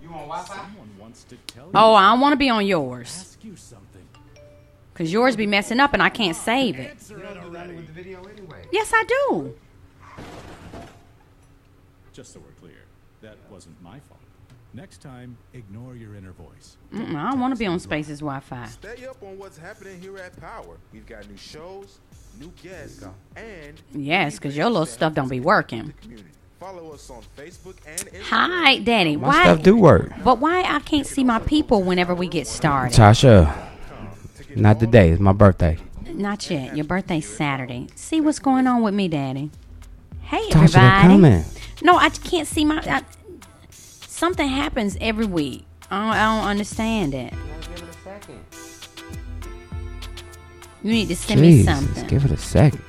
You on Wi-Fi? Oh, I don't want to be on yours. Because yours be messing up and I can't save it. You don't do nothing with the video anyway. Yes, I do. Just so we're clear, that wasn't my fault. Next time, ignore your inner voice. I don't want to be on Space's Wi-Fi. Stay up on what's happening here at Power. We've got new shows, new guests, and Yes, because your little stuff don't be working. follow us on Facebook and Instagram. Hi, Daddy. My Why? stuff do work. But why I can't see my people whenever we get started? Tasha, not today. It's my birthday. Not yet. Your birthday's Saturday. See what's going on with me, Daddy. Hey, Tasha, they're everybody. coming. No, I can't see my... something happens every week. I don't understand it. You need to send me something. Give it a second.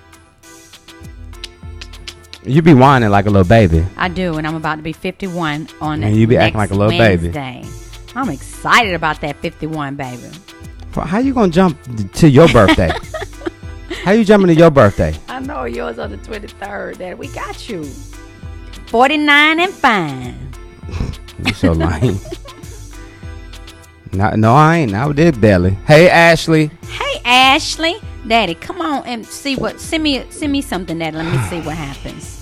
You be whining like a little baby. I do, and I'm about to be 51 on And you be acting like a little baby. Wednesday. I'm excited about that 51, baby. How you gonna jump to your birthday? How you jumping to your birthday? I know yours on the 23rd, Daddy. We got you. 49 and fine. You so lame. No, I ain't. I did barely. Hey, Ashley. Hey, Ashley. Daddy, come on and see what. Send me something, Daddy. Let me see what happens.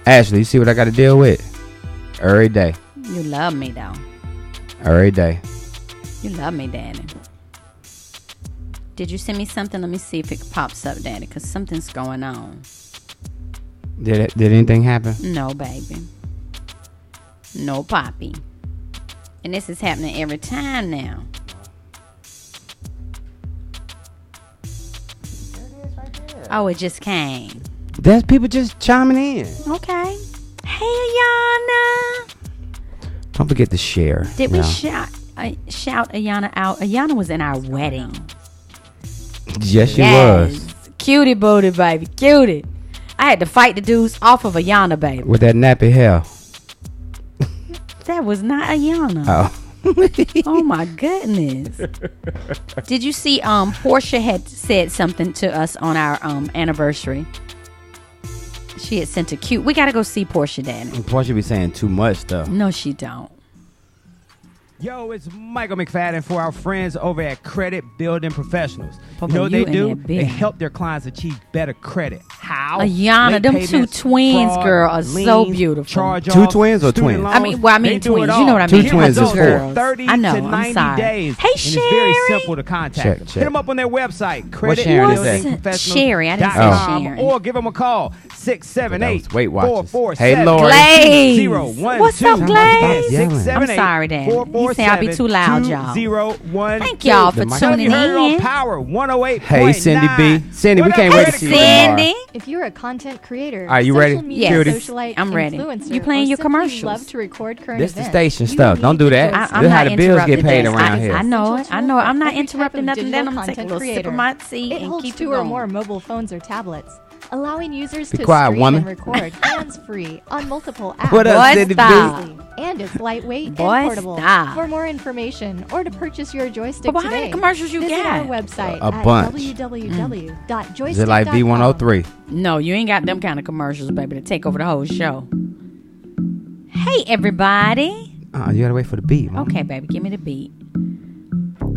Ashley, you see what I got to deal with? Every day. You love me, though. Every day. You love me, Daddy. Did you send me something? Let me see if it pops up, Daddy, because something's going on. Did anything happen? No, baby. No, Poppy. And this is happening every time now. Oh, it just came. There's people just chiming in. Okay. Hey, Ayana. Don't forget to share. Did we shout Ayana out? Ayana was in our wedding. Yes, she was. Cutie booty, baby. Cutie. I had to fight the dudes off of Ayana, baby. With that nappy hair. That was not Ayana. Oh. Oh my goodness. Did you see Portia had said something to us on our anniversary? She had sent a cute. We gotta go see Portia, Daddy. And Portia be saying too much stuff. No, she don't. Yo, it's Michael McFadden for our friends over at Credit Building Professionals. Papa, You know what you they in do? there They big. help their clients achieve better credit. How? Ayana, Late them payments, two twins, fraud, girl, are so liens, beautiful. charge-offs, Two twins or student twins? loans. I mean They do it twins. all. You know what I Two mean? Two twins is Results four. in 30 I know, to I'm 90 sorry. days. Hey, and it's very Sherry. simple to contact Check, them. check. Hit them up on their website, What Sharon is that? Sherry, I didn't say creditbuilding.com, Sharon. or give them a call, 678 Weight Watchers. 447 Hey, Lori. Glaze. What's up, Glaze? I'm sorry, Daddy. He said I'll be too loud, y'all. 2012. Thank y'all for Tell tuning you heard it on in. Power 108.9. Hey, Cindy B. Cindy, we can't wait to see you Cindy. tomorrow. If you're a content creator, Are you social ready? media Yes. socialite, I'm ready. influencer, You playing or your simply commercials. love to record current This the events, station you stuff. need Don't do to that. join I'm This how not the bills get interrupting paid this. around here. I know it. Essential tool I'm not for every interrupting type of nothing. Then I'm digital taking a content little sip creator. of my tea It and holds keep it 2 or going. more mobile phones or tablets, allowing users Be to quiet, stream woman. and record hands-free on multiple apps. What up, Boy, Cindy B? stop. And it's lightweight Boy, and portable. stop. For more information or to purchase your joystick But how today, many commercials you visit our got? website A at bunch. www.joystick.com. Is it like V103? No, you ain't got them kind of commercials, baby, to take over the whole show. Hey, everybody. You gotta wait for the beat, man. Okay, baby, give me the beat.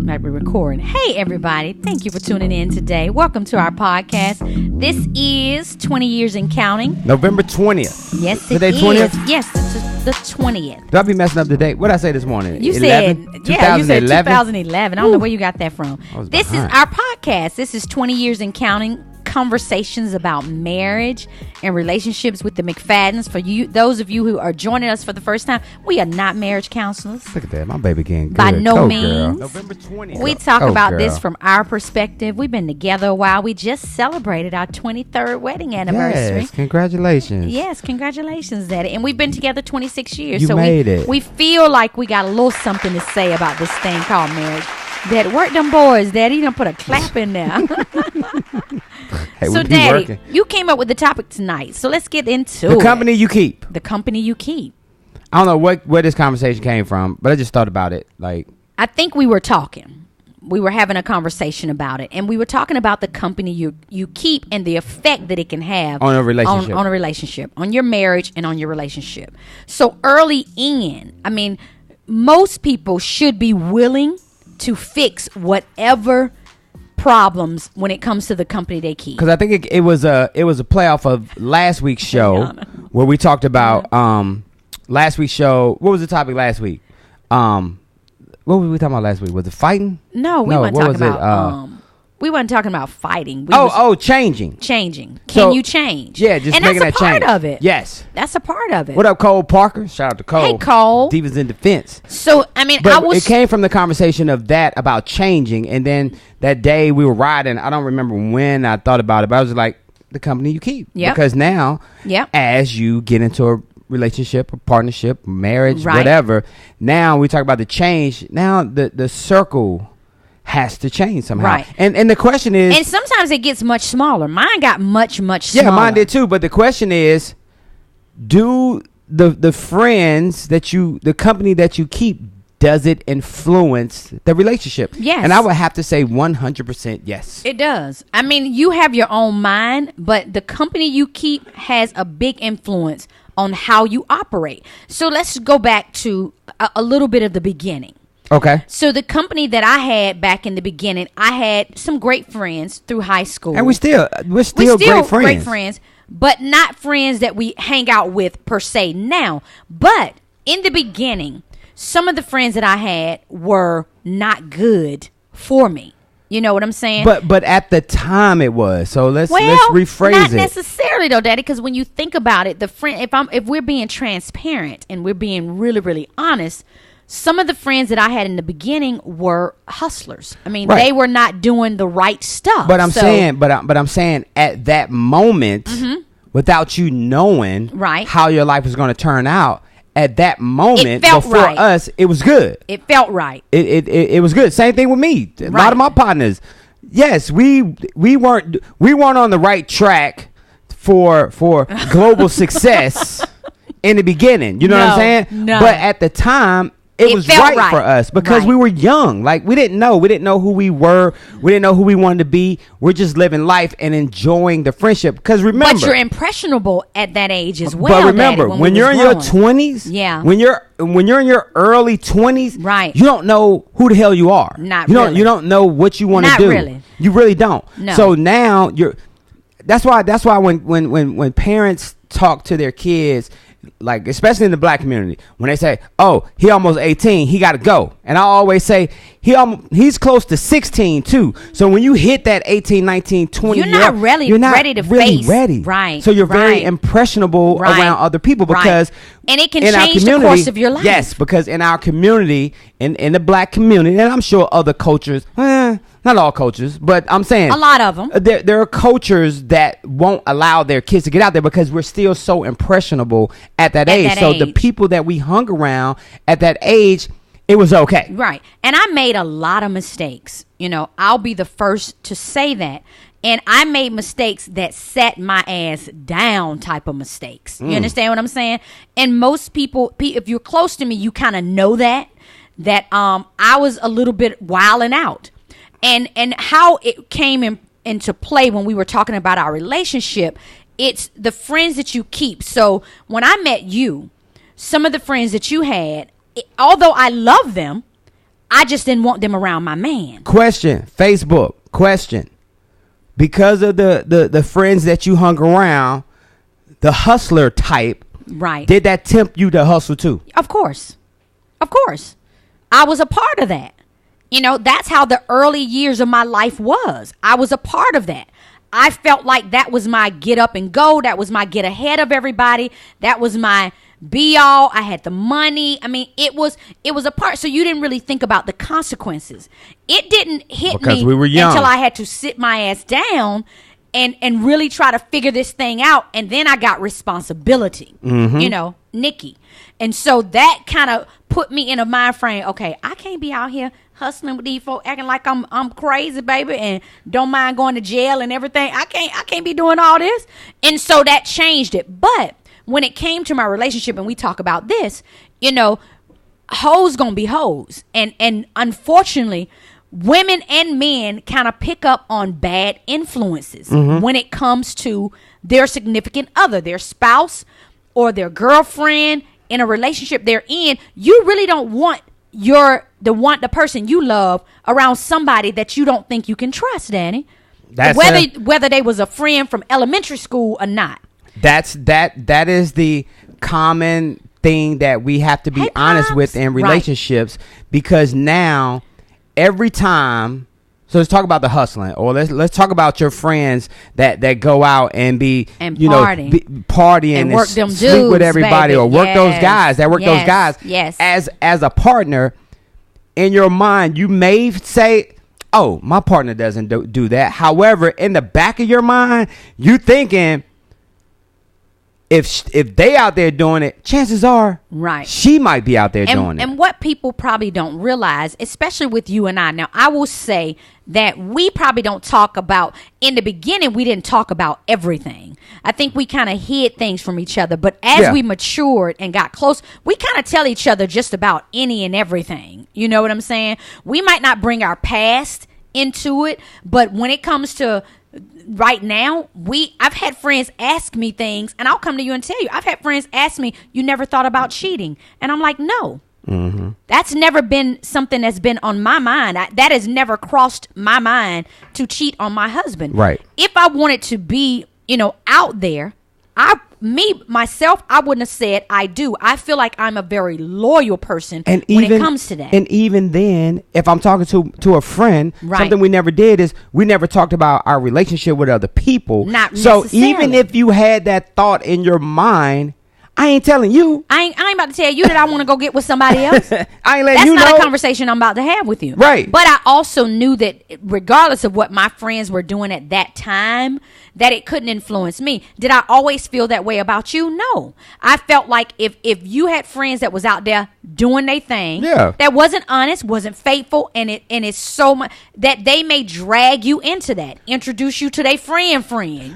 Like we're recording. Hey, everybody. Thank you for tuning in today. Welcome to our podcast. This is 20 Years and Counting. November 20th. Yes, it Today, is. 20th? Yes, it's the 20th. Do I be messing up the date? What did I say this morning? You 11? said, yeah, you said 2011? 2011. I don't know where you got that from. I was This behind. is our podcast. This is 20 Years and Counting, conversations about marriage and relationships with the McFaddens. For you, those of you who are joining us for the first time, we are not marriage counselors. Look at that. My baby getting good. By no Go, means. girl. November 20th. We talk Go, about girl. this from our perspective. We've been together a while. We just celebrated our 23rd wedding anniversary. Yes, congratulations. Yes, congratulations, Daddy. And we've been together 26 years. You so made we, it. we feel like we got a little something to say about this thing called marriage. That work them boys, Daddy. You done put a clap in there. Hey, So, we be Daddy, working. you came up with the topic tonight. So let's get into The it. company you keep. The company you keep. I don't know where this conversation came from, but I just thought about it. Like, I think we were talking we were having a conversation about it, and we were talking about the company you keep and the effect that it can have On a relationship. on a relationship, on your marriage, and on your relationship. So early in, I mean, most people should be willing to fix whatever problems when it comes to the company they keep. Because I think it was a playoff of last week's show where we talked about last week's show. What was the topic last week? What were we talking about last week? Was it fighting? No, we weren't talking about. We weren't talking about fighting. Changing. Changing. Can So, you change? Yeah, just and making that's that a change. part of it. Yes. That's a part of it. What up, Cole Parker? Shout out to Cole. Hey, Cole. Divas in Defense. So I mean, But I was. it came from the conversation of that about changing, and then that day we were riding. I don't remember when I thought about it, but I was like, the company you keep. Yep. Because now, Yep. as you get into a relationship, a partnership, marriage, Right. whatever, now we talk about the change. Now the circle has to change somehow. Right. And the question is, and sometimes it gets much smaller. Mine got much yeah, smaller. mine did too. But the question is, do the friends the company that you keep, does it influence the relationship? Yes. And I would have to say 100% yes. It does. I mean, you have your own mind, but the company you keep has a big influence on how you operate. So let's go back to a little bit of the beginning. Okay. So the company that I had back in the beginning, I had some great friends through high school. And we're still great friends. But not friends that we hang out with per se now. But in the beginning, some of the friends that I had were not good for me. You know what I'm saying? But at the time it was. So let's rephrase not it. necessarily though, Daddy, because when you think about it, the friend if we're being transparent and we're being really, really honest, some of the friends that I had in the beginning were hustlers. I mean, Right. they were not doing the right stuff. But I'm saying at that moment, without you knowing Right. how your life was going to turn out, at that moment It felt before right. us, it was good. It felt right. It was good. Same thing with me. A lot Right. of my partners. Yes, we weren't on the right track for global success in the beginning. You know what I'm saying? No. But at the time, it was felt right for us because Right. we were young. Like we didn't know who we were. We didn't know who we wanted to be. We're just living life and enjoying the friendship. Because remember, But you're impressionable at that age as well. but remember, Daddy, when we you're was in your growing. 20s, Yeah. when you're in your early 20s, Right. you don't know who the hell you are. Not you really. You don't know what you want to Not do. really. You really don't. No. So now that's why when parents talk to their kids, like especially in the black community, when they say, "Oh, he almost 18, he got to go," and I always say he's close to 16 too. So when you hit that 18, 19, 20, You're not really ready to face. ready. Right, So you're very right. impressionable Right. around other people Right. because And it can in our change the community, course of your life. Yes, because in our community, in the black community, and I'm sure other cultures, not all cultures, but I'm saying A lot of them. There are cultures that won't allow their kids to get out there because we're still so impressionable at that age. that So the age. people that we hung around at that age, it was okay. Right. And I made a lot of mistakes. You know, I'll be the first to say that. And I made mistakes that set my ass down type of mistakes. You understand what I'm saying? And most people, if you're close to me, you kind of know that I was a little bit wilding out. And how it came into play when we were talking about our relationship, it's the friends that you keep. So when I met you, some of the friends that you had, although I love them, I just didn't want them around my man. Question, Facebook, question. Because of the friends that you hung around, the hustler type, Right. did that tempt you to hustle too? Of course. Of course. I was a part of that. You know, that's how the early years of my life was. I was a part of that. I felt like that was my get up and go. That was my get ahead of everybody. That was my be all. I had the money. I mean, it was a part. So you didn't really think about the consequences. It didn't hit Because me we were young. until I had to sit my ass down and really try to figure this thing out. And then I got responsibility, you know, Nikki. And so that kind of put me in a mind frame. Okay, I can't be out here hustling with these folks, acting like I'm crazy, baby, and don't mind going to jail and everything. I can't be doing all this. And so that changed it. But when it came to my relationship, and we talk about this, you know, hoes gonna be hoes. And unfortunately, women and men kind of pick up on bad influences when it comes to their significant other, their spouse or their girlfriend in a relationship they're in. You really don't want the person you love around somebody that you don't think you can trust, Danny. Whether they was a friend from elementary school or not. That is the common thing that we have to be honest with in relationships, because now every time, so let's talk about the hustling, or let's talk about your friends that go out and be partying and work them sleep dudes, with everybody, baby. or work those guys those guys. Yes. As a partner, in your mind, you may say, oh, my partner doesn't do that. However, in the back of your mind, you thinking, if they out there doing it, chances are she might be out there doing it. And what people probably don't realize, especially with you and I, now I will say that we probably don't talk about, in the beginning, we didn't talk about everything. I think we kind of hid things from each other. But as we matured and got close, we kind of tell each other just about any and everything. You know what I'm saying? We might not bring our past into it, but when it comes to right now, I've had friends ask me things, and I'll come to you and tell you. I've had friends ask me, you never thought about cheating? And I'm like, no. That's never been something that's been on my mind. That has never crossed my mind to cheat on my husband. Right. If I wanted to be, out there, myself, I wouldn't have said I do. I feel like I'm a very loyal person when it comes to that. And even then, if I'm talking to a friend, something we never did is we never talked about our relationship with other people. Not so necessarily. Even if you had that thought in your mind, I ain't telling you. I ain't about to tell you that I want to go get with somebody else. I ain't letting That's you know. That's not a conversation I'm about to have with you. Right. But I also knew that regardless of what my friends were doing at that time, that it couldn't influence me. Did I always feel that way about you? No. I felt like if you had friends that was out there doing their thing, that wasn't honest, wasn't faithful, and it's so much that they may drag you into that, introduce you to their friend.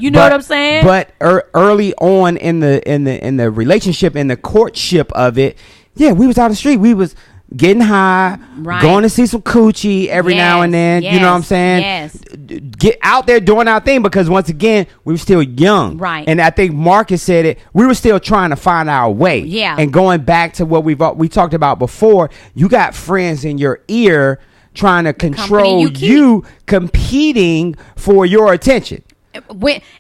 You know what I'm saying? But early on in the relationship, in the courtship of it, we was out on the street. We was getting high, going to see some coochie every now and then. You know what I'm saying? Yes. Get out there doing our thing, because once again, we were still young. Right. And I think Marcus said it. We were still trying to find our way. Yeah. And going back to what we talked about before, you got friends in your ear trying to control you, competing for your attention.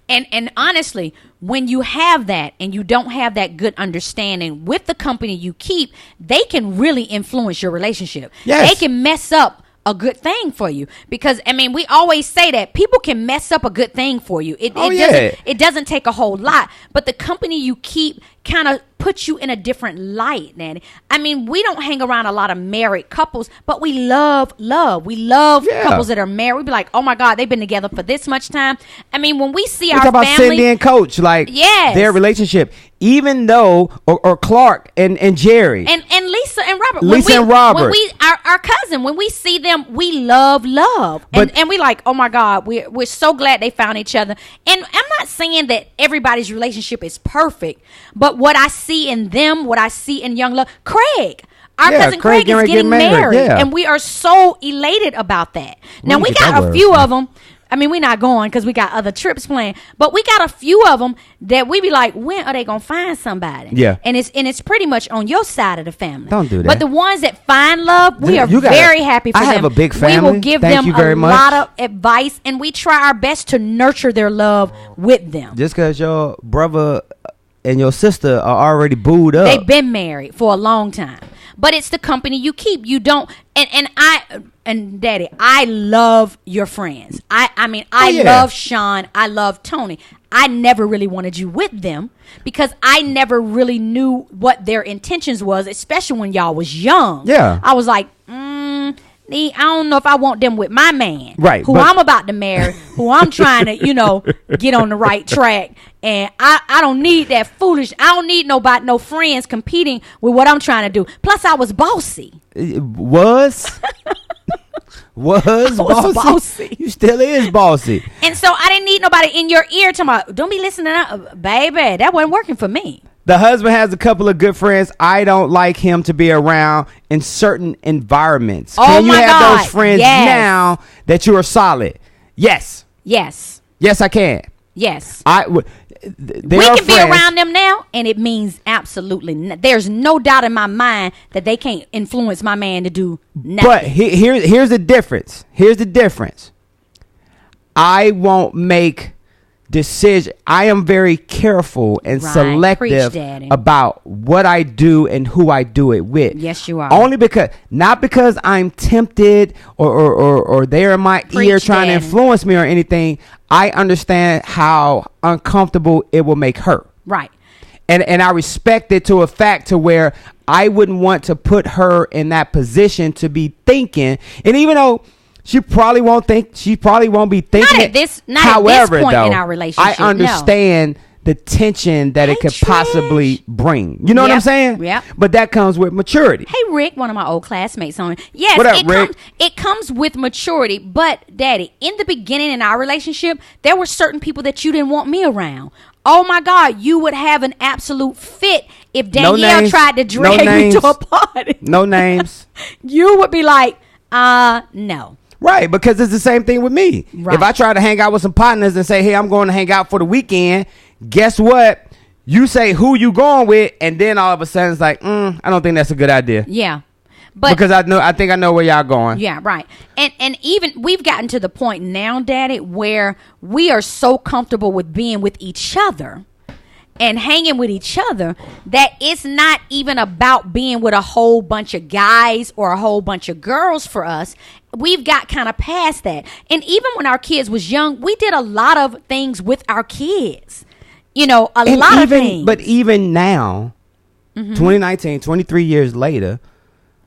And honestly, when you have that and you don't have that good understanding with the company you keep, they can really influence your relationship. Yes. They can mess up a good thing for you, because we always say that people can mess up a good thing for you. It doesn't take a whole lot, but the company you keep kind of puts you in a different light, Nanny. We don't hang around a lot of married couples, but we love. We love couples that are married. We be like, oh my God, they've been together for this much time. When we see our talk family, about Cindy and Coach, their relationship, even though or Clark and Jerry and Lisa and Robert. And Robert. When we our cousin, when we see them, we love. And we like, oh my God, we're so glad they found each other. And I'm not saying that everybody's relationship is perfect, but what I see in them, what I see in young love, Craig. Our cousin Craig is getting married, and we are so elated about that. Now, we got a few of them. We're not going because we got other trips planned, but we got a few of them that we be like, when are they gonna find somebody? Yeah, and it's pretty much on your side of the family. Don't do that. But the ones that find love, we are very happy for them. I have a big family. We will give them a lot of advice, and we try our best to nurture their love with them. Just because your brother and your sister are already booed up, they've been married for a long time. But it's the company you keep. You don't, and Daddy, I love your friends. I love Sean. I love Tony. I never really wanted you with them because I never really knew what their intentions was, especially when y'all was young. Yeah. I was like, I don't know if I want them with my man, right? Who I'm about to marry, who I'm trying to, get on the right track. And I don't need that foolish. I don't need no friends competing with what I'm trying to do. Plus, I was bossy. Was bossy. You still is bossy. And so I didn't need nobody in your ear talking about, don't be listening to that. Baby, that wasn't working for me. The husband has a couple of good friends. I don't like him to be around in certain environments. Oh Can you my have God. those friends Yes. now that you are solid? Yes. Yes. Yes, I can. Yes. There We are can be friends- around them now, and it means absolutely there's no doubt in my mind that they can't influence my man to do nothing. But here's the difference. Here's the difference. I won't make decision. I am very careful and Right. selective Preach, Daddy. about what I do and who I do it with. Yes, you are. Only because, not because I'm tempted or they're in my Preach, ear trying Daddy. to influence me or anything. I understand how uncomfortable it will make her. Right. And I respect it to a fact to where I wouldn't want to put her in that position to be thinking. And even though she probably won't be thinking Not at it. this However, point though, in our relationship, I understand the tension that it Hey, could possibly bring. You know what I'm Yep, saying? yep. But that comes with maturity. Hey, Rick, one of my old classmates on it. Yes, What up, Rick? It comes with maturity. But, Daddy, in the beginning in our relationship, there were certain people that you didn't want me around. Oh, my God, you would have an absolute fit if Danielle names. tried to No drag me names. to a party. No names. You would be like, no. Right, because it's the same thing with me. Right. If I try to hang out with some partners and say, hey, I'm going to hang out for the weekend, guess what? You say who you going with, and then all of a sudden it's like, I don't think that's a good idea. Yeah. But Because I think I know where y'all going. yeah, right. And even we've gotten to the point now, Daddy, where we are so comfortable with being with each other and hanging with each other that it's not even about being with a whole bunch of guys or a whole bunch of girls for us. We've got kind of past that. And even when our kids was young, we did a lot of things with our kids. You know, a And lot of even, things. but even now, 2019, 23 years later,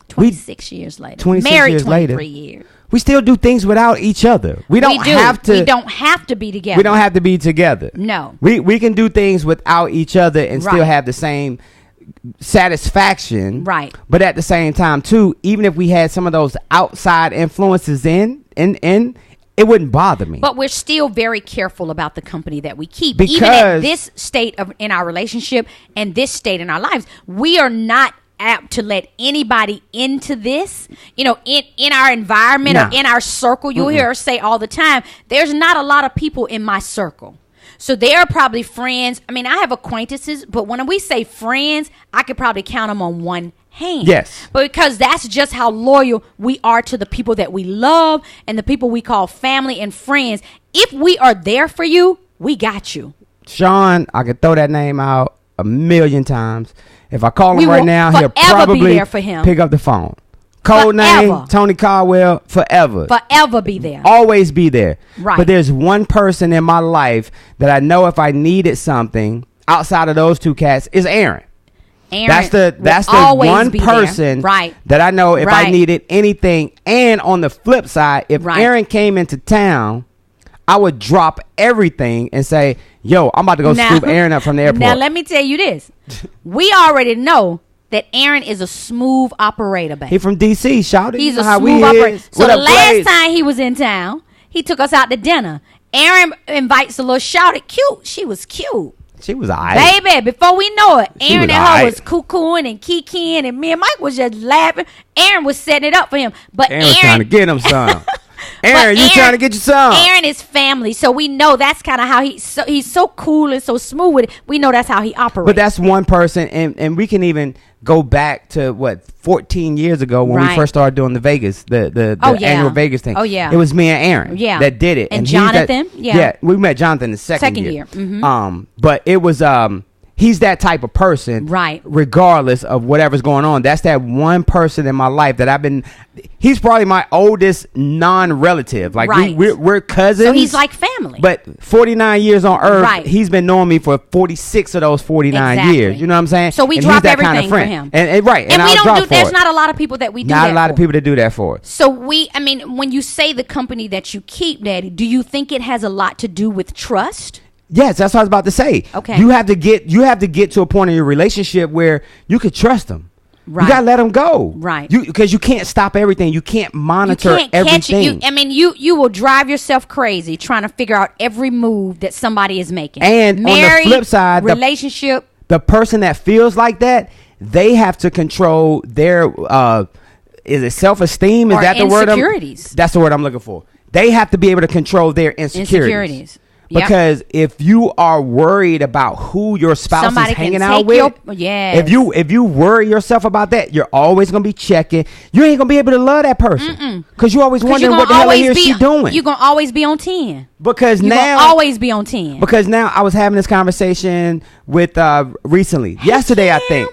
26 years later. 26 Married years 23 later. years. we still do things without each other. We don't have to. We don't have to be together. We don't have to be together. No. We can do things without each other and still Right. have the same satisfaction. Right. But at the same time too, even if we had some of those outside influences in, it wouldn't bother me. But we're still very careful about the company that we keep. Because- even at this state in our relationship and this state in our lives, we are not apt to let anybody into this. You know, in our environment Nah. or in our circle, you'll hear us say all the time, there's not a lot of people in my circle. So they are probably friends. I mean, I have acquaintances, but when we say friends, I could probably count them on one hand. Yes. But because that's just how loyal we are to the people that we love and the people we call family and friends. If we are there for you, we got you. Sean, I could throw that name out 1,000,000 times. If I call We him right will now, he'll forever be probably there for him. pick up the phone. Code name, Forever. Tony Caldwell, forever. Forever be there. Always be there. Right. But there's one person in my life that I know if I needed something outside of those two cats is Aaron. Aaron That's the will always one be there. person Right. that I know if I Right. needed anything. And on the flip side, if Right. Aaron came into town, I would drop everything and say, yo, I'm about to go scoop Aaron up from the airport. Now, let me tell you this. We already know that Aaron is a smooth operator, baby. He from DC, shout it. He's You a know how we smooth operator. is. So What the up, last Blaze? time he was in town, he took us out to dinner. Aaron invites a little shouted cute. She was cute. She was all right. Baby, before we know it, She Aaron was and her aight. was cuckooing and kikiing, and me and Mike was just laughing. Aaron was setting it up for him. But Aaron was trying to get him some. Aaron, you trying to get you some. Aaron is family, so we know that's kind of how he's so cool and so smooth with it. We know that's how he operates. But that's one person, and we can even go back to 14 years ago when we Right. first started doing the Vegas, the Oh, yeah. annual Vegas thing. Oh, yeah. It was me and Aaron Yeah. that did it. And he's that- Jonathan? Yeah. we met Jonathan the second Second year. year. Mhm. But it was he's that type of person, Right. regardless of whatever's going on. That's that one person in my life that he's probably my oldest non-relative. Like Right. we're cousins. so he's like family. But 49 years on Earth, Right. he's been knowing me for 46 of those 49 Exactly. years. You know what I'm saying? So we And drop he's that kind of everything for friend. him. And right. and we I'll don't drop do. for There's it. not a lot of people that we do Not that a lot of for. people that do that for us. So when you say the company that you keep, Daddy, do you think it has a lot to do with trust? Yes, that's what I was about to say. Okay. You have to get to a point in your relationship where you could trust them. Right. You gotta let them go. Right. Because you can't stop everything. You can't monitor You can't catch everything. it. You will drive yourself crazy trying to figure out every move that somebody is making. And on the Married, flip side, the- relationship. the person that feels like that, they have to control their is it self-esteem? Is Or that the word? insecurities. That's the word I'm looking for. They have to be able to control their insecurities. Yep. Because if you are worried about who your spouse Somebody is hanging can out take with, yes. if you worry yourself about that, you're always gonna be checking. You ain't gonna be able to love that person because you always wondering what the hell he or she doing. You're gonna always be on 10. Because You're now gonna always be on 10. Because now I was having this conversation with recently, yesterday, I think.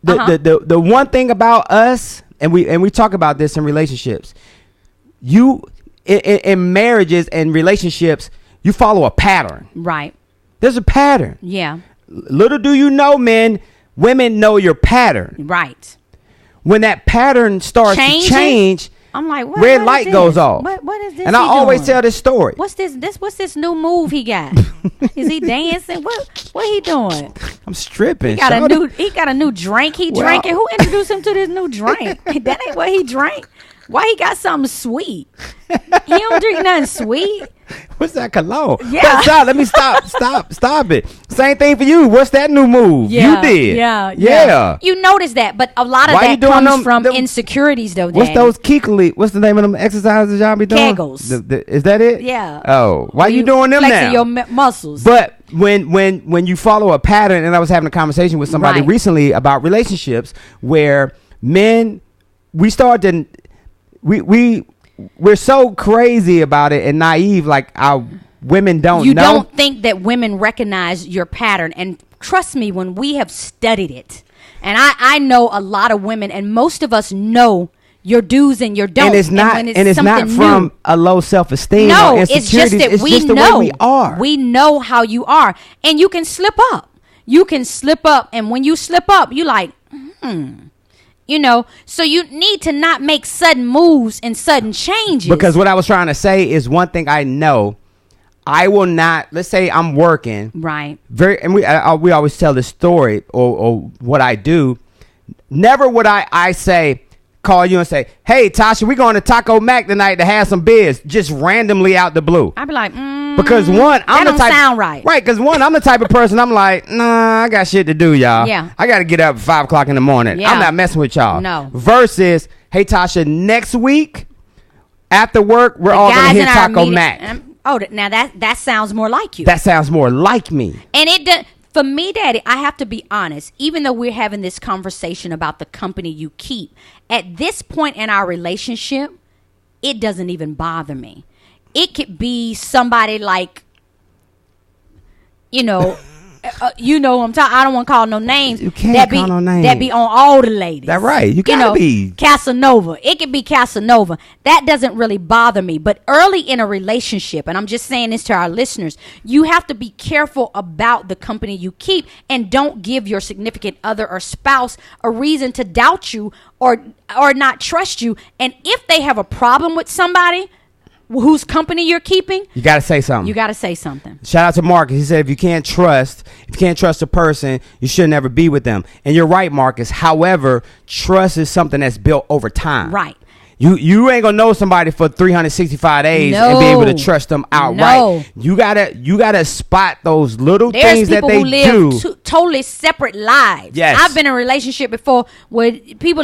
The one thing about us, and we talk about this in relationships, in marriages and relationships, you follow a pattern. Right. There's a pattern. Yeah. Little do you know, women know your pattern. Right. When that pattern starts to change, I'm like, red light goes off. What is this? And I always tell this story. What's this? What's this new move he got? Is he dancing? What he doing? I'm stripping. He got a new drink he drinking. Who introduced him to this new drink? That ain't what he drank. Why he got something sweet? He don't drink nothing sweet. What's that cologne? Yeah. Stop. Let me stop it. Same thing for you. What's that new move? Yeah, you did. Yeah. You notice that, but a lot of Why that comes from insecurities, though. What's Daddy. those Kegel? What's the name of them exercises y'all be doing? Kegels. Is that it? Yeah. Oh, why you doing them flexing now? your muscles. But when you follow a pattern, and I was having a conversation with somebody recently about relationships where men, we're so crazy about it and naive, like our women don't know. You don't think that women recognize your pattern. And trust me, when we have studied it, and I know a lot of women, and most of us know your do's and your don'ts. And it's not from a low self-esteem. No, or it's just that it's we just the know. way we are. We know how you are. And you can slip up. And when you slip up, you like, so you need to not make sudden moves and sudden changes. Because what I was trying to say is one thing I know, I will not, let's say I'm working. Right. We always tell this story or what I do. Never would I say, call you and say, hey, Tasha, we're going to Taco Mac tonight to have some beers, just randomly out the blue. I'd be like, because one, I'm the type, sound right. Right, because one, I'm the type of person, I'm like, nah, I got shit to do, y'all. Yeah. I got to get up at 5 o'clock in the morning. Yeah. I'm not messing with y'all. No. Versus, hey, Tasha, next week, after work, we're all going to hit Taco Mac. Now that sounds more like you. That sounds more like me. And it does. For me, Daddy, I have to be honest. Even though we're having this conversation about the company you keep, at this point in our relationship, it doesn't even bother me. It could be somebody like, I'm talking. I don't want to call no names. You can't call no names. That be on all the ladies. That's right. You gotta be Casanova. It could be Casanova. That doesn't really bother me. But early in a relationship, and I'm just saying this to our listeners, you have to be careful about the company you keep, and don't give your significant other or spouse a reason to doubt you or not trust you. And if they have a problem with somebody whose company you're keeping, you got to say something. Shout out to Marcus. He said if you can't trust a person, you should never be with them. And you're right, Marcus. However, trust is something that's built over time. Right. You ain't gonna know somebody for 365 days and be able to trust them outright. You gotta spot those little things that they do. There's people who live totally separate lives. Yes. I've been in a relationship before where people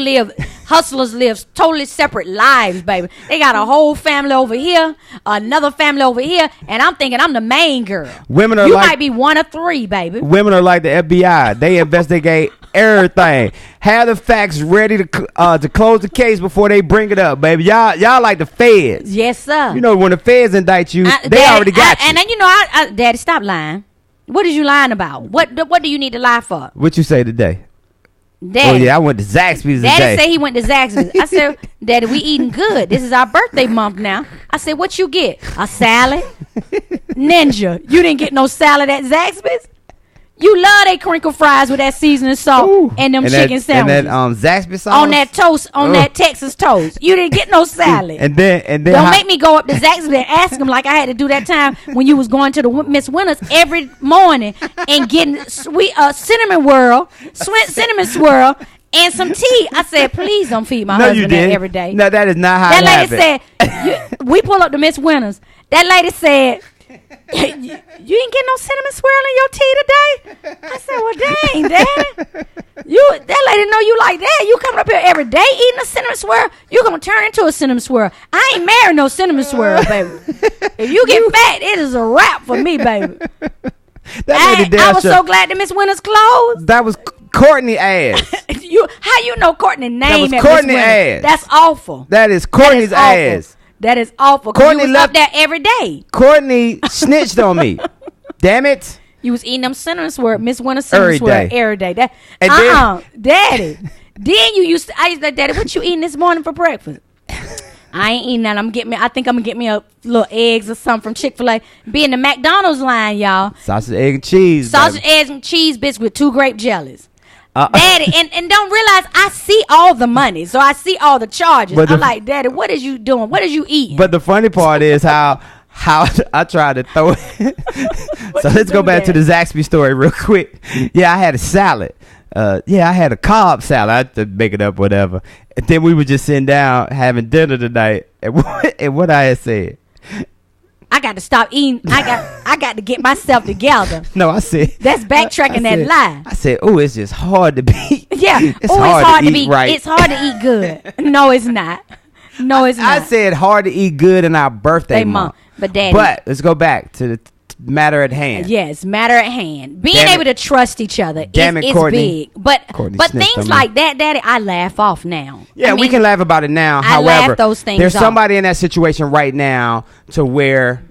hustlers live totally separate lives, baby. They got a whole family over here, another family over here, and I'm thinking I'm the main girl. You might be one of three, baby. Women are like the FBI. They investigate everything. Have the facts ready to close the case before they bring it up, baby. Y'all like the feds. Yes, sir. You know when the feds indict you, they already got you. And then Daddy, stop lying. What is you lying about? What do you need to lie for? What you say today? Daddy, oh yeah, I went to Zaxby's today. Daddy said he went to Zaxby's. I said, Daddy, we eating good. This is our birthday month now. I said, what you get? A salad? Ninja, you didn't get no salad at Zaxby's? You love they crinkle fries with that seasoning salt and them chicken sandwiches. And that Zaxby sauce on that toast, that Texas toast. You didn't get no salad. and then don't make me go up to Zaxby and ask him like I had to do that time when you was going to the Miss Winters every morning and getting sweet cinnamon swirl and some tea. I said, please don't feed my husband that every day. No, that is not how that lady said, we pull up to Miss Winters. That lady said, You didn't get no cinnamon swirl in your tea today? I said, well, dang, Daddy. That lady know you like that. You coming up here every day eating a cinnamon swirl, you going to turn into a cinnamon swirl. I ain't married no cinnamon swirl, baby. If you get fat, it is a wrap for me, baby. I was so glad to Miss Winter's clothes. That was Courtney ass. How you know Courtney name? That was Courtney ass. That's awful. That is Courtney's ass. That is awful. Courtney was up there every day. Courtney snitched on me. Damn it. You was eating them cinnamon swirl, Miss Winter cinnamon swirl every day. Daddy. Then I used to like, Daddy, what you eating this morning for breakfast? I ain't eating that. I think I'm gonna get me a little eggs or something from Chick-fil-A. Be in the McDonald's line, y'all. Sausage, egg, and cheese. Sausage, eggs, and cheese bits with 2 grape jellies. Daddy, and don't realize I see all the money, so I see all the charges. I'm like, Daddy, what is you doing? What is you eating? But the funny part is how I tried to throw it. So let's go back to the Zaxby story real quick. Yeah, I had a salad. I had a Cobb salad. I had to make it up, whatever. And then we were just sitting down having dinner tonight. And what I had said. I got to stop eating. I got to get myself together. No, I said. That's backtracking that lie. I said, oh, it's just hard to be. Yeah. It's hard to be right. It's hard to eat good. No, it's not. No, it's not. I said hard to eat good in our birthday month. But Daddy. But let's go back to the matter at hand. Yes, matter at hand. Being able to trust each other is Courtney, big. But things like that, Daddy, I laugh off now. Yeah, we can laugh about it now. However, there's somebody in that situation right now to where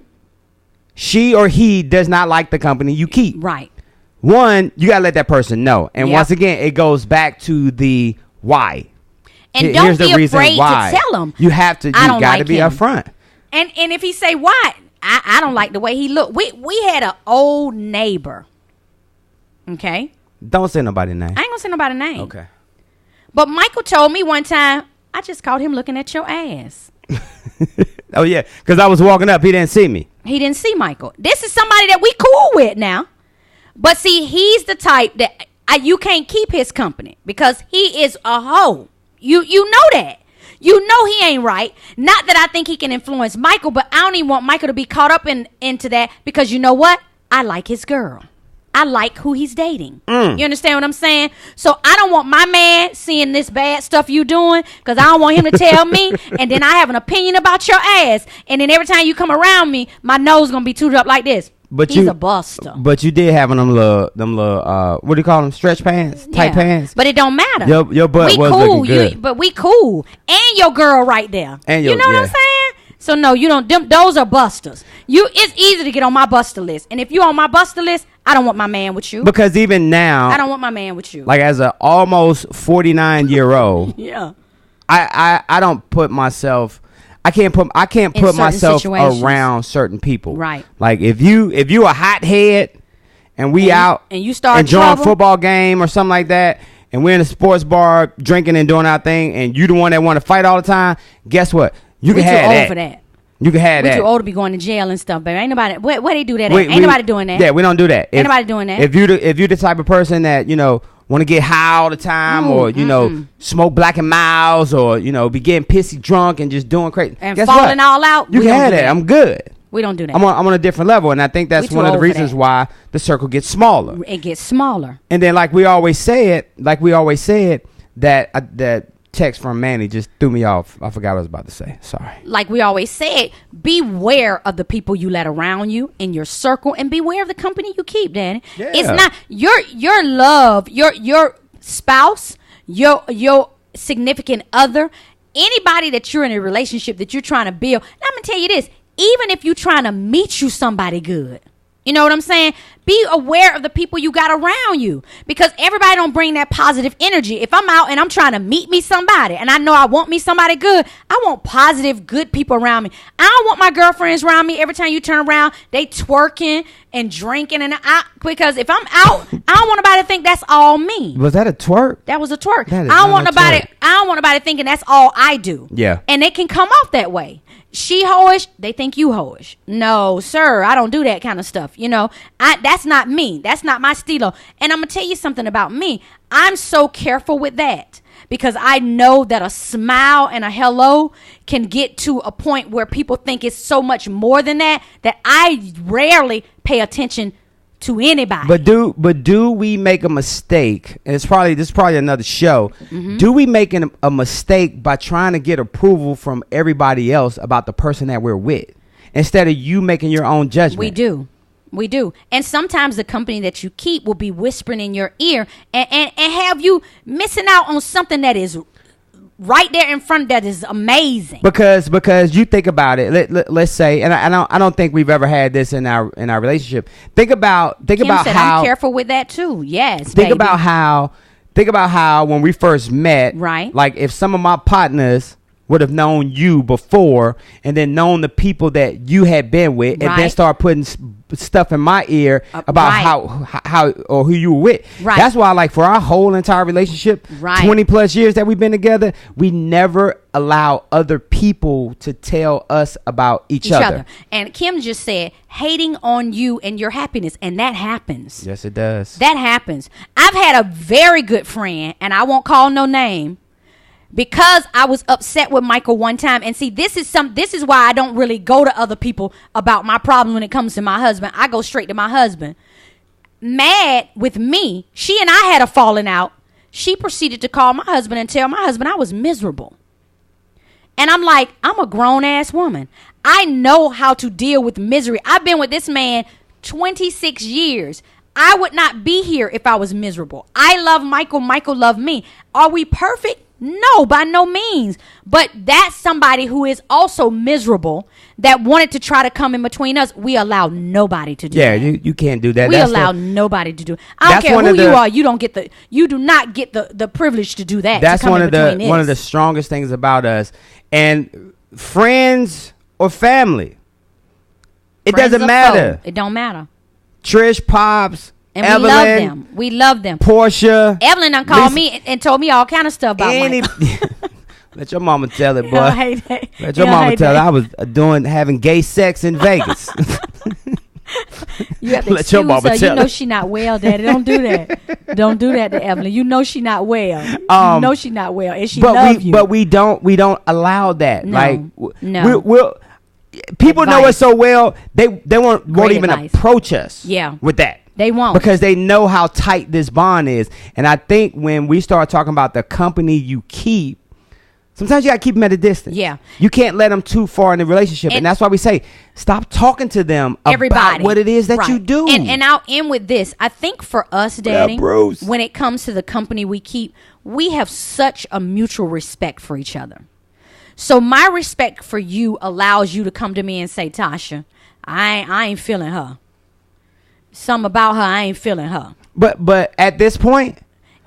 she or he does not like the company you keep. Right. One, you got to let that person know. And once again, it goes back to the why. And don't be afraid to tell them. You have to. You got to be upfront. And if he say why, I don't like the way he looked. We had an old neighbor. Okay. Don't say nobody's name. I ain't gonna say nobody's name. Okay. But Michael told me one time, I just caught him looking at your ass. Oh yeah, because I was walking up, he didn't see me. He didn't see Michael. This is somebody that we cool with now. But see, he's the type that you can't keep his company because he is a hoe. You know that. You know he ain't right. Not that I think he can influence Michael, but I don't even want Michael to be caught up into that because you know what? I like his girl. I like who he's dating. You understand what I'm saying? So I don't want my man seeing this bad stuff you doing because I don't want him to tell me and then I have an opinion about your ass. And then every time you come around me, my nose going to be tooted up like this. But he's a buster. But you did have them little what do you call them? Stretch pants? Tight pants? But it don't matter. Your butt was looking good. But we cool. And your girl right there. And you know what I'm saying? So no, you don't. Those are busters. It's easy to get on my buster list. And if you on my buster list, I don't want my man with you. Because even now, I don't want my man with you. Like as a almost 49-year-old, yeah, I don't put myself. I can't put myself around certain people. Right. Like if you a hothead and we out and you start enjoying trouble, football game or something like that, and we're in a sports bar drinking and doing our thing, and you the one that want to fight all the time, guess what? You can have that. We're too old for that. You can have that. We're too old to be going to jail and stuff, baby. Ain't nobody. Where they do that? Ain't nobody doing that. Yeah, we don't do that. Ain't nobody doing that. If you the type of person that want to get high all the time, or smoke Black and Miles, or be getting pissy drunk and just doing crazy and falling all out, you can have that. I'm good. We don't do that. I'm on a different level, and I think that's one of the reasons why the circle gets smaller. It gets smaller. And then, like we always said, that text from Manny just threw me off. I forgot what I was about to say. Sorry. Like we always said, beware of the people you let around you in your circle, and beware of the company you keep, Danny. Yeah. It's not your love, your spouse, your significant other, anybody that you're in a relationship that you're trying to build. Now, I'm gonna tell you this: even if you're trying to meet you somebody good. You know what I'm saying? Be aware of the people you got around you, because everybody don't bring that positive energy. If I'm out and I'm trying to meet me somebody and I know I want me somebody good, I want positive, good people around me. I don't want my girlfriends around me. Every time you turn around, they twerking and drinking, because if I'm out, I don't want nobody to think that's all me. Was that a twerk? That was a twerk. I don't want nobody thinking that's all I do. Yeah. And it can come off that way. She hoish, they think you hoish. No, sir, I don't do that kind of stuff. That's not me. That's not my stilo. And I'm going to tell you something about me. I'm so careful with that because I know that a smile and a hello can get to a point where people think it's so much more than that I rarely pay attention to anybody. But do we make a mistake? And this is probably another show. Do we make a mistake by trying to get approval from everybody else about the person that we're with instead of you making your own judgment? We do. And sometimes the company that you keep will be whispering in your ear and have you missing out on something that is right there in front that is amazing. Because you think about it. Let's say, and I don't think we've ever had this in our relationship. Think about Kim said, how I'm careful with that too. Yes. Think about how when we first met, right? Like if some of my partners would have known you before and then known the people that you had been with and then start putting stuff in my ear about how or who you were with. Right. That's why, like, for our whole entire relationship, 20 plus years that we've been together, we never allow other people to tell us about each other. And Kim just said hating on you and your happiness, and that happens. Yes, it does. That happens. I've had a very good friend, and I won't call no name, because I was upset with Michael one time. And see, this is why I don't really go to other people about my problem when it comes to my husband. I go straight to my husband. Mad with me, she and I had a falling out. She proceeded to call my husband and tell my husband I was miserable. And I'm like, I'm a grown ass woman. I know how to deal with misery. I've been with this man 26 years. I would not be here if I was miserable. I love Michael. Michael loved me. Are we perfect? No, by no means. But that's somebody who is also miserable that wanted to try to come in between us. We allow nobody to do that. Yeah, you can't do that. We allow nobody to do it. I don't care who you are. You do not get the privilege to do that. That's one of the strongest things about us. And friends or family, it doesn't matter. It don't matter. Trish, Pops, and Evelyn, we love them. Portia. Evelyn done called me and told me all kind of stuff about Michael. Let your mama tell it, boy. Let your You mama tell it. I was having gay sex in Vegas. You have to Let your excuse mama her. tell You know it. she not well, Daddy. Don't do that. Don't do that to Evelyn. You know she not well. You know she not well, and she love you. But we don't allow that. No, like no. we'll people know us so well they won't even advice. approach us. Yeah. With that. They won't. Because they know how tight this bond is. And I think when we start talking about the company you keep, sometimes you got to keep them at a distance. Yeah. You can't let them too far in the relationship. And that's why we say, stop talking to them about what it is that you do. And I'll end with this. I think for us, Daddy, Bruce? when it comes to the company we keep, we have such a mutual respect for each other. So my respect for you allows you to come to me and say, Tasha, I ain't feeling her. Something about her, I ain't feeling her. But at this point,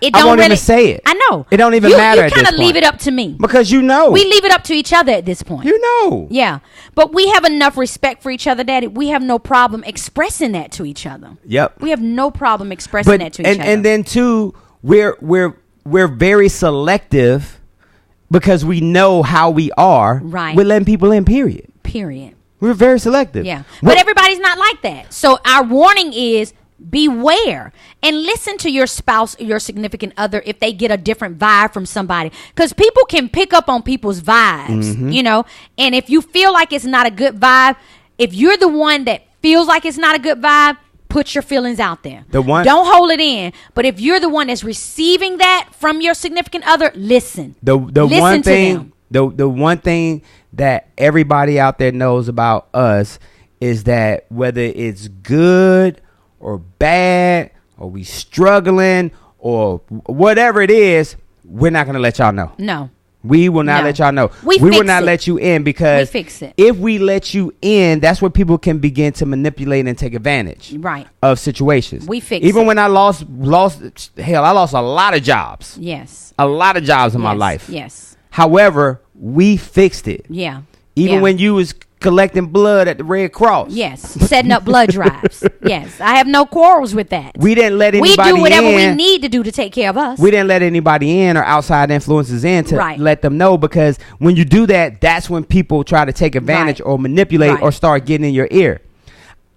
It I don't won't really, even say it. I know. It don't even matter at You kind this of leave point. it up to me. Because you know. We leave it up to each other at this point. You know. Yeah. But we have enough respect for each other, Daddy. We have no problem expressing that to each other. Yep. We have no problem expressing that to each other. And then too, we're very selective because we know how we are. Right. We're letting people in, period. We're very selective. Yeah. But everybody's not like that. So our warning is beware and listen to your spouse or your significant other if they get a different vibe from somebody, because people can pick up on people's vibes, you know. And if you feel like it's not a good vibe, if you're the one that feels like it's not a good vibe, put your feelings out there. Don't hold it in. But if you're the one that's receiving that from your significant other, listen. The one thing that everybody out there knows about us is that whether it's good or bad, or we struggling, or whatever it is, we're not going to let y'all know. No. We will not let y'all know. We will not let you in, because if we let you in, that's where people can begin to manipulate and take advantage of situations. We fix Even it. when I lost, I lost a lot of jobs. Yes. A lot of jobs in my life. Yes. However, we fixed it. Yeah. Even when you was collecting blood at the Red Cross. Yes. Setting up blood drives. Yes. I have no quarrels with that. We didn't let anybody in. We do whatever we need to do to take care of us. We didn't let anybody in or outside influences in to let them know, because when you do that, that's when people try to take advantage or manipulate or start getting in your ear.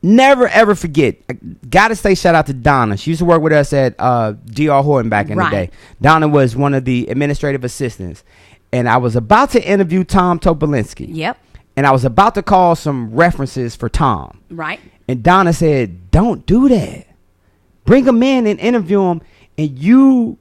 never ever forget. I gotta say shout out to Donna. She used to work with us at DR Horton back in the day. Donna was one of the administrative assistants, and I was about to interview Tom Topolinsky. Yep. And I was about to call some references for Tom. Right. And Donna said, "Don't do that. Bring him in and interview him, and you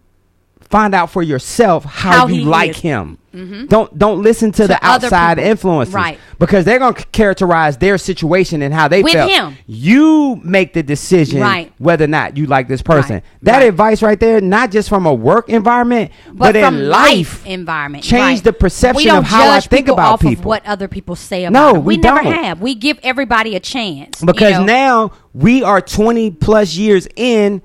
find out for yourself how you like him. Mm-hmm. Don't listen to the outside influences, right? Because they're going to characterize their situation and how they with felt. Him. You make the decision, right, whether or not you like this person. Right. That advice right there, not just from a work environment, but from in life environment. Change the perception of how I think about off people. Of what other people say about them. We don't. Never have. We give everybody a chance because now we are 20 plus years in.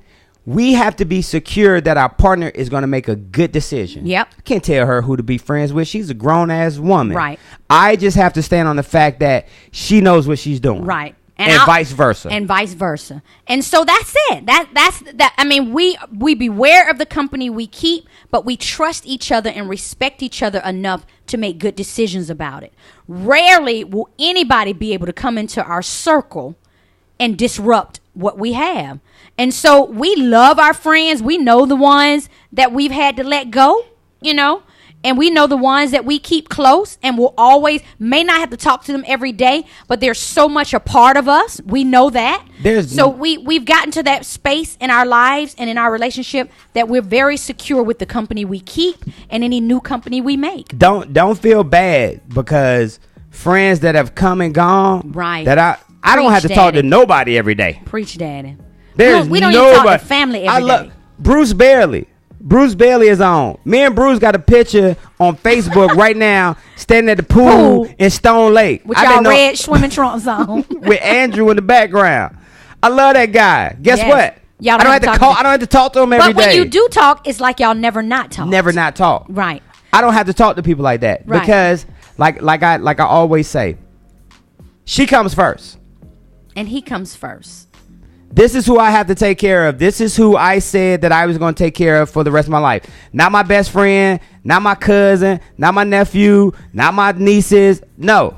We have to be secure that our partner is going to make a good decision. Yep. I can't tell her who to be friends with. She's a grown-ass woman. Right. I just have to stand on the fact that she knows what she's doing. Right. And vice versa. And vice versa. And so that's it. That's that. I mean, we beware of the company we keep, but we trust each other and respect each other enough to make good decisions about it. Rarely will anybody be able to come into our circle and disrupt what we have. And so we love our friends. We know the ones that we've had to let go, and we know the ones that we keep close and will always, may not have to talk to them every day, but they're so much a part of us. We know that. We've gotten to that space in our lives and in our relationship that we're very secure with the company we keep and any new company we make. Don't feel bad because friends that have come and gone, right? That I don't have to talk to nobody every day. Preach, Daddy. There's we don't nobody. even talk to family every day. Bruce Bailey. Bruce Bailey is on. Me and Bruce got a picture on Facebook right now, standing at the pool in Stone Lake. With y'all red swimming trunks on. With Andrew in the background. I love that guy. Guess what? Y'all I don't have to talk to him every day. But when you do talk, it's like y'all never not talk. Never not talk. Right. I don't have to talk to people like that. Right. Because like I always say, she comes first. And he comes first. This is who I have to take care of. This is who I said that I was going to take care of for the rest of my life. Not my best friend, not my cousin, not my nephew, not my nieces. No,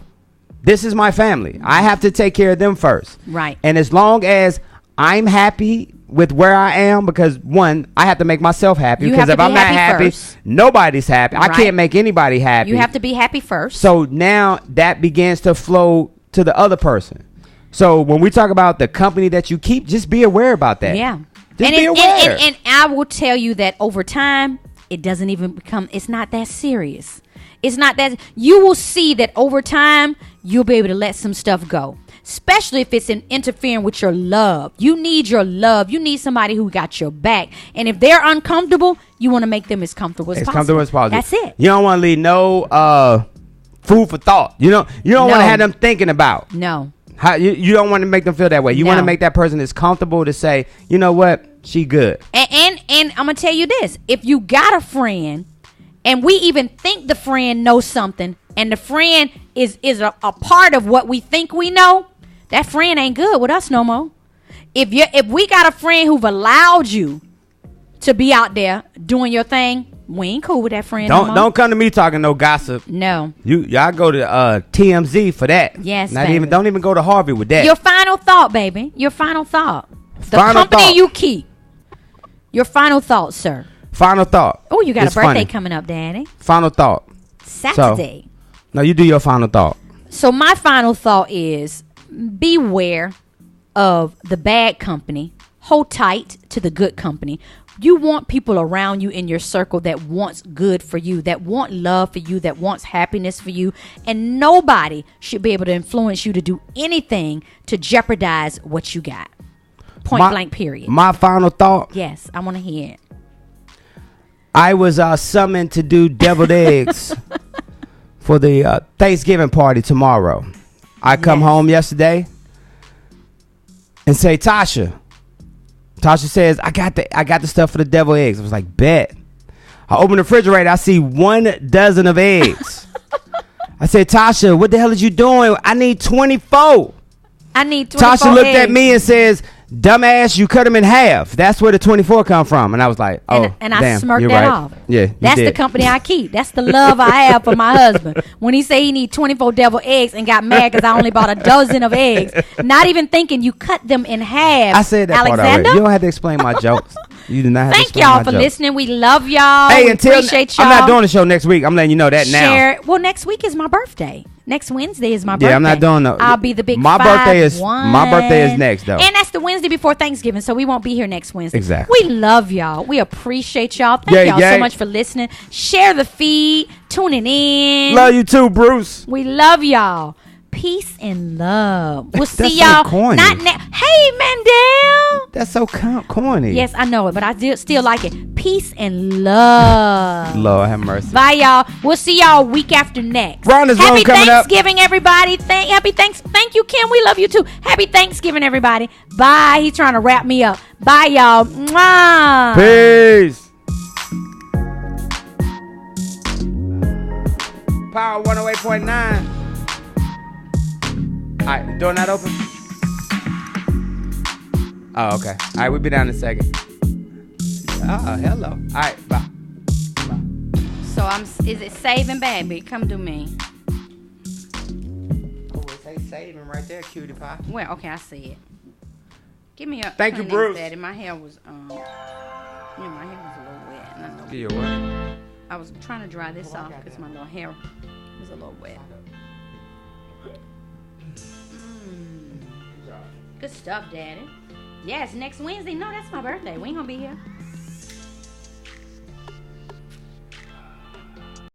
this is my family. I have to take care of them first. Right. And as long as I'm happy with where I am, because one, I have to make myself happy. Because if I'm not happy, nobody's happy. Right. I can't make anybody happy. You have to be happy first. So now that begins to flow to the other person. So when we talk about the company that you keep, just be aware about that. Yeah. Just be aware. And I will tell you that over time, it doesn't even become, it's not that serious. It's not that, you will see that over time, you'll be able to let some stuff go. Especially if it's interfering with your love. You need your love. You need somebody who got your back. And if they're uncomfortable, you want to make them as comfortable as possible. That's it. You don't want to leave no food for thought. You don't want to have them thinking about. No. How you don't want to make them feel that way. You want to make that person as comfortable to say, you know what, she good. And I'm gonna tell you this: if you got a friend, and we even think the friend knows something, and the friend is a part of what we think we know, that friend ain't good with us no more. If we got a friend who've allowed you to be out there doing your thing, we ain't cool with that friend. Don't come to me talking no gossip. No. Y'all go to TMZ for that. Yes. Don't even go to Harvey with that. Your final thought, baby. Your final thought. The company you keep. Your final thought, sir. Final thought. Oh, you got a birthday coming up, Daddy. Final thought. Saturday. No, you do your final thought. So my final thought is beware of the bad company. Hold tight to the good company. You want people around you in your circle that wants good for you, that want love for you, that wants happiness for you. And nobody should be able to influence you to do anything to jeopardize what you got. Point blank, period. My final thought. Yes, I want to hear it. I was summoned to do deviled eggs for the Thanksgiving party tomorrow. I come home yesterday and say, Tasha says, I got the stuff for the deviled eggs. I was like, bet. I open the refrigerator. I see 1 dozen of eggs. I said, Tasha, what the hell is you doing? I need 24. I need 24 Tasha looked eggs. at me and says, dumbass, you cut them in half. That's where the 24 come from. And I was like, oh, and I damn, smirked you're that right. off. Yeah, you That's the did. company I keep. That's the love I have for my husband. When he say he need 24 devil eggs and got mad because I only bought a dozen of eggs, not even thinking you cut them in half. I said that part Alexander? already. You don't have to explain my jokes. You do not have to Thank explain y'all my for jokes. listening. We love y'all. Hey, we until appreciate y'all. I'm not doing the show next week. I'm letting you know that now. Share. Well, next week is my birthday. Next Wednesday is my birthday. Yeah, I'm not doing no. I'll be the big My 5'1". birthday is next though. And that's the Wednesday before Thanksgiving, so we won't be here next Wednesday. Exactly. We love y'all. We appreciate y'all. Thank Yeah, y'all yeah. so much for listening. Share the feed. Tuning in. Love you too, Bruce. We love y'all. Peace and love. We'll see That's so y'all. corny. Hey, Mandel. That's so corny. Yes, I know it, but I still like it. Peace and love. Lord have mercy. Bye, y'all. We'll see y'all week after next. Rhonda's room Happy coming up. Thanksgiving, everybody. Thank you, Kim. We love you too. Happy Thanksgiving, everybody. Bye. He's trying to wrap me up. Bye, y'all. Mwah. Peace. Power 108.9. All right, door not open? Oh, okay. All right, we'll be down in a second. Oh, hello. All right, bye. So is it saving, baby? Come to me. Oh, it say saving right there, cutie pie. Well, okay, I see it. Give me a. Thank you, honey, Bruce. Daddy. My hair was my hair was a little wet. And I know. Give you a what? I was trying to dry this off because my little hair was a little wet. Good stuff, Daddy. Yes, next Wednesday. No, that's my birthday. We ain't gonna be here.